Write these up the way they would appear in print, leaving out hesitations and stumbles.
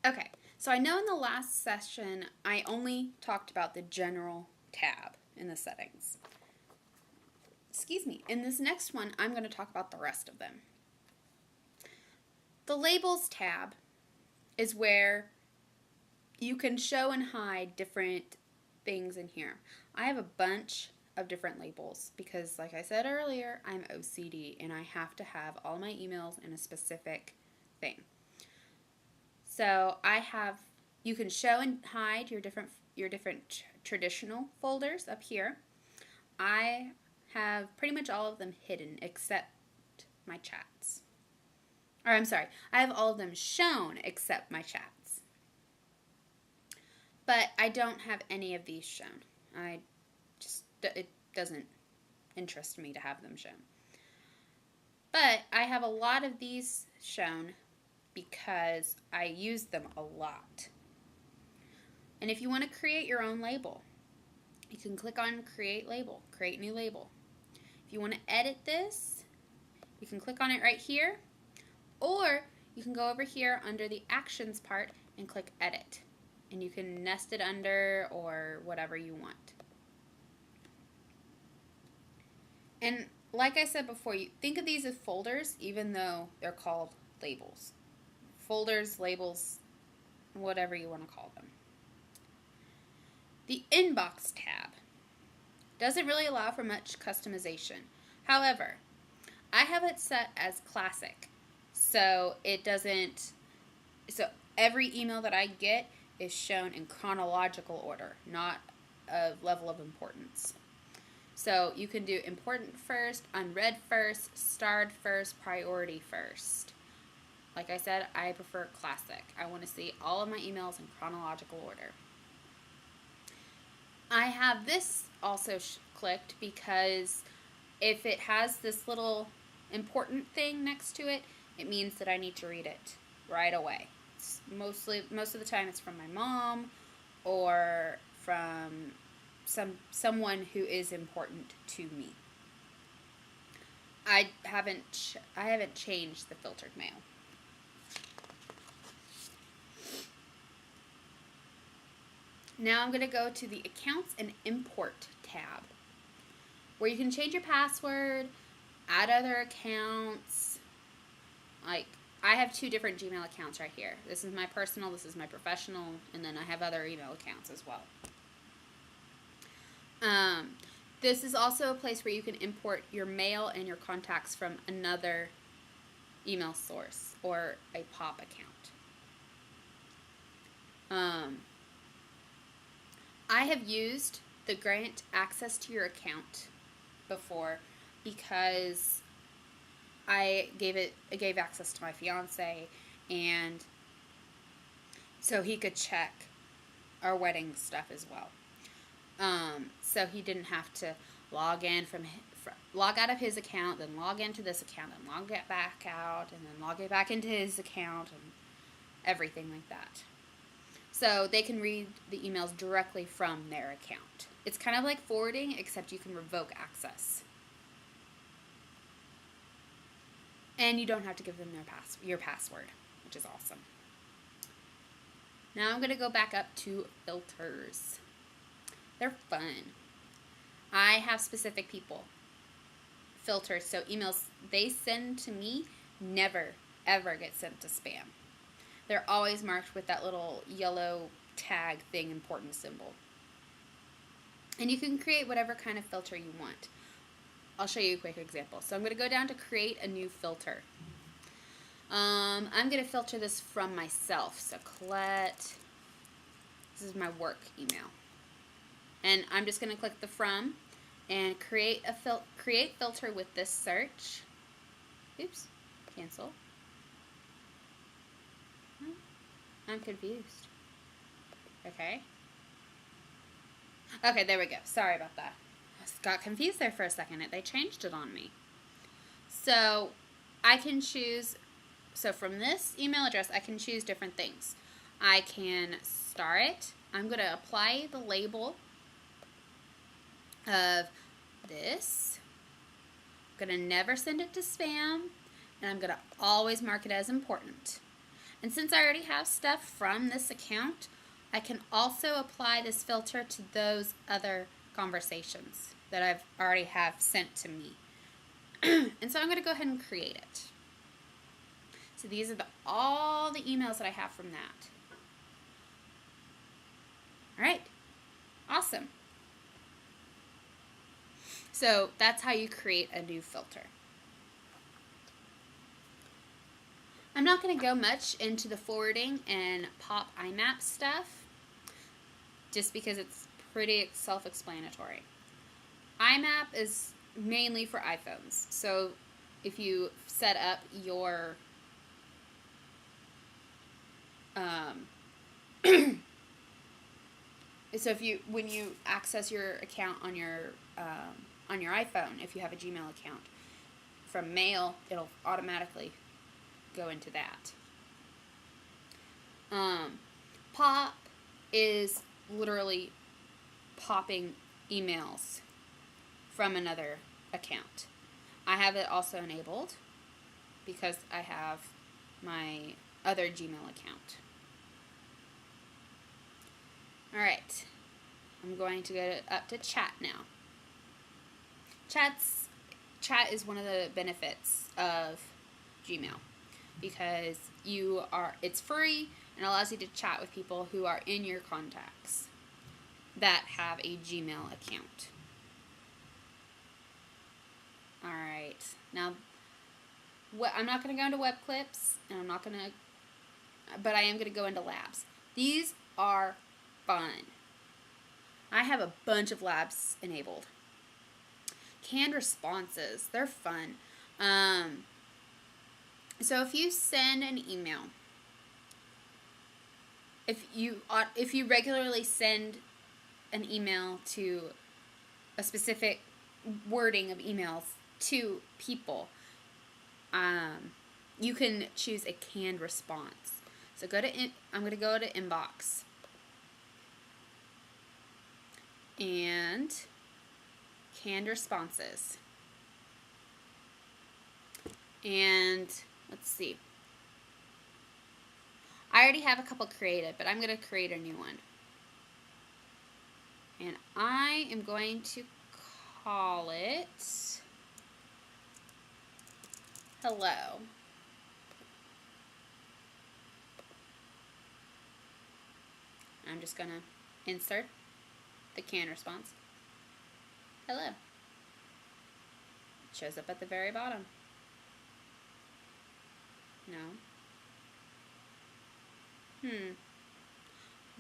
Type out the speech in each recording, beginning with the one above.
Okay, so I know in the last session I only talked about the general tab in the settings. Excuse me, in this next one I'm going to talk about the rest of them. The labels tab is where you can show and hide different things in here. I have a bunch of different labels because, like I said earlier, I'm OCD and I have to have all my emails in a specific thing. So you can show and hide your different traditional folders up here. I have pretty much all of them hidden except my chats. Or I'm sorry, I have all of them shown except my chats. But I don't have any of these shown. It doesn't interest me to have them shown. But I have a lot of these shown because I use them a lot. And if you want to create your own label, you can click on Create Label, Create New Label. If you want to edit this, you can click on it right here, or you can go over here under the Actions part and click Edit. And you can nest it under or whatever you want. And like I said before, you think of these as folders even though they're called labels. Folders, labels, whatever you want to call them. The Inbox tab doesn't really allow for much customization. However, I have it set as classic. So every email that I get is shown in chronological order, not a level of importance. So you can do important first, unread first, starred first, priority first. Like I said, I prefer classic. I want to see all of my emails in chronological order. I have this also clicked because if it has this little important thing next to it, it means that I need to read it right away. Most of the time it's from my mom or from someone who is important to me. I haven't changed the filtered mail. Now I'm going to go to the Accounts and Import tab, where you can change your password, add other accounts. Like, I have 2 different Gmail accounts right here. This is my personal, this is my professional, and then I have other email accounts as well. This is also a place where you can import your mail and your contacts from another email source or a POP account. I have used the grant access to your account before because I gave access to my fiance, and so he could check our wedding stuff as well. So he didn't have to log out of his account, then log into this account, then log it back out, and then log it back into his account, and everything like that. So they can read the emails directly from their account. It's kind of like forwarding, except you can revoke access. And you don't have to give them your password, which is awesome. Now I'm going to go back up to filters. They're fun. I have specific people filters, so emails they send to me never, ever get sent to spam. They're always marked with that little yellow tag thing, important symbol. And you can create whatever kind of filter you want. I'll show you a quick example. So I'm going to go down to create a new filter. I'm going to filter this from myself. So Colette, this is my work email. And I'm just going to click the from and create filter with this search. Oops, cancel. I'm confused. Okay, there we go. Sorry about that. I got confused there for a second. They changed it on me. So I can choose, from this email address, I can choose different things. I can star it. I'm going to apply the label of this. I'm going to never send it to spam, and I'm going to always mark it as important. And since I already have stuff from this account, I can also apply this filter to those other conversations that I've already have sent to me. And so I'm going to go ahead and create it. So these are all the emails that I have from that. All right. Awesome. So that's how you create a new filter. I'm not going to go much into the forwarding and pop IMAP stuff, just because it's pretty self-explanatory. IMAP is mainly for iPhones. So if you set up your when you access your account on your iPhone, if you have a Gmail account, from mail, it'll automatically go into that. Pop is literally popping emails from another account. I have it also enabled because I have my other Gmail account. Alright, I'm going to go up to chat now. Chat is one of the benefits of Gmail because it's free and allows you to chat with people who are in your contacts that have a Gmail account. Alright, now I'm not going to go into web clips, and but I am going to go into labs. These are fun. I have a bunch of labs enabled. Canned responses, they're fun. So if you send an email, if you regularly send an email to a specific wording of emails to people, you can choose a canned response. So I'm going to go to inbox. And canned responses. And let's see. I already have a couple created, but I'm going to create a new one. And I am going to call it hello. I'm just going to insert the canned response. Hello. It shows up at the very bottom. No.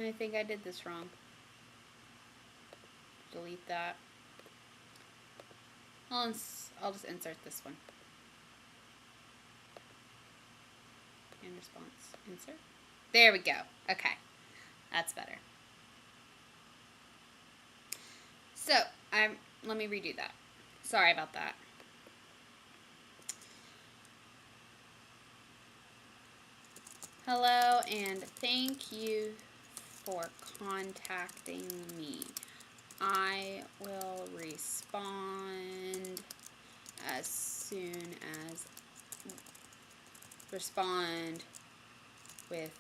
I think I did this wrong. Delete that. I'll just insert this one. Canned response. Insert. There we go. Okay. That's better. So, let me redo that. Sorry about that. Hello, and thank you for contacting me. I will respond with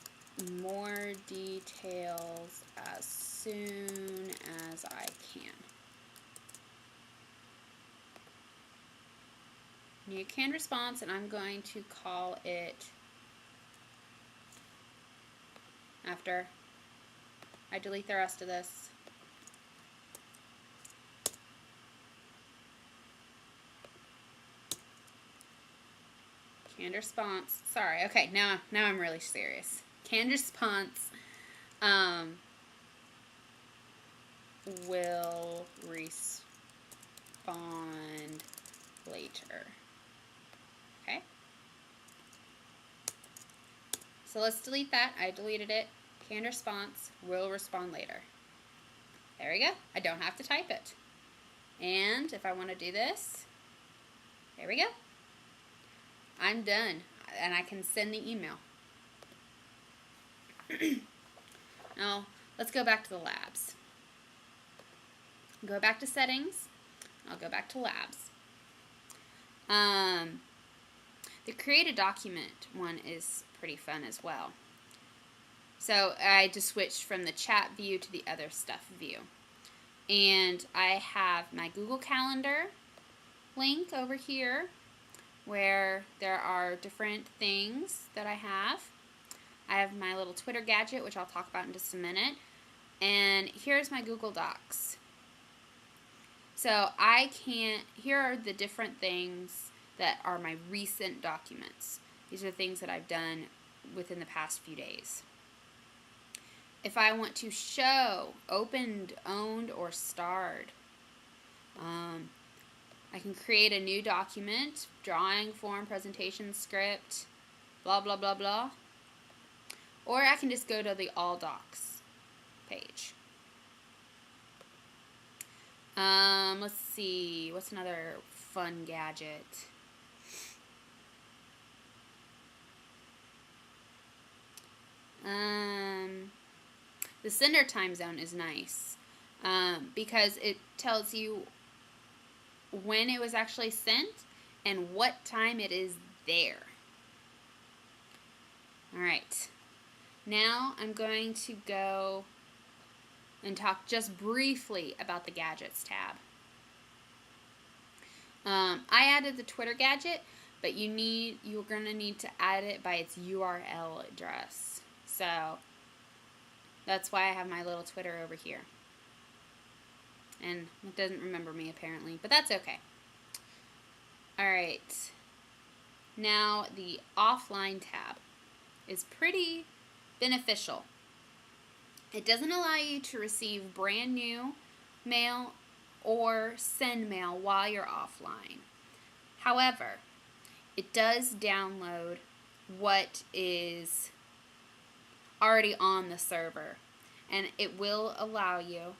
more details as soon as I can. New canned response, and I'm going to call it after I delete the rest of this. Canned response. Sorry. Okay, now I'm really serious. Canned response will respond later. Okay? So let's delete that. I deleted it. Canned response will respond later. There we go. I don't have to type it. And if I want to do this, there we go. I'm done. And I can send the email. Now, let's go back to the labs. Go back to settings. I'll go back to labs. The create a document one is pretty fun as well. So I just switched from the chat view to the other stuff view. And I have my Google Calendar link over here where there are different things that I have. I have my little Twitter gadget, which I'll talk about in just a minute. And here's my Google Docs. So here are the different things that are my recent documents. These are the things that I've done within the past few days. If I want to show opened, owned, or starred, I can create a new document, drawing, form, presentation, script, blah, blah, blah, blah. Or I can just go to the All Docs page. Let's see, what's another fun gadget? The sender time zone is nice because it tells you when it was actually sent and what time it is there. Alright, now I'm going to go and talk just briefly about the Gadgets tab. I added the Twitter gadget, but you're going to need to add it by its URL address. So that's why I have my little Twitter over here. And it doesn't remember me apparently, but that's okay. Alright, now the offline tab is pretty beneficial. It doesn't allow you to receive brand new mail or send mail while you're offline. However, it does download what is already on the server, and it will allow you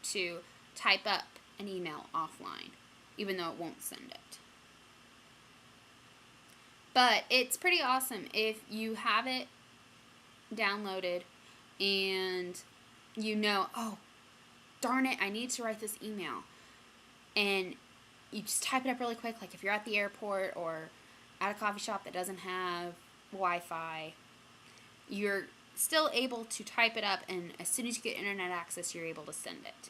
to type up an email offline, even though it won't send it. But it's pretty awesome if you have it downloaded and you know, oh, darn it, I need to write this email. And you just type it up really quick, like if you're at the airport or at a coffee shop that doesn't have Wi-Fi, you're still able to type it up, and as soon as you get internet access, you're able to send it.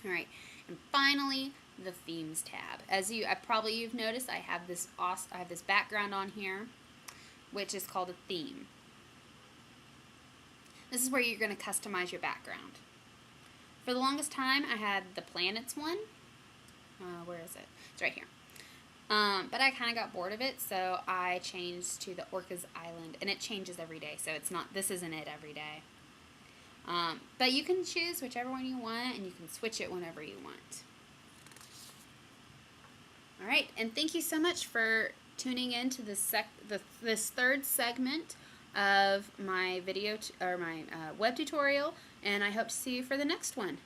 Alright, and finally, the Themes tab. As you've noticed, I have this background on here, which is called a theme. This is where you're going to customize your background. For the longest time, I had the planets one. Where is it? It's right here. But I kind of got bored of it, so I changed to the Orcas Island, and it changes every day, so this isn't it every day. But you can choose whichever one you want, and you can switch it whenever you want. Alright, and thank you so much for tuning in to this third segment of my video, my web tutorial, and I hope to see you for the next one.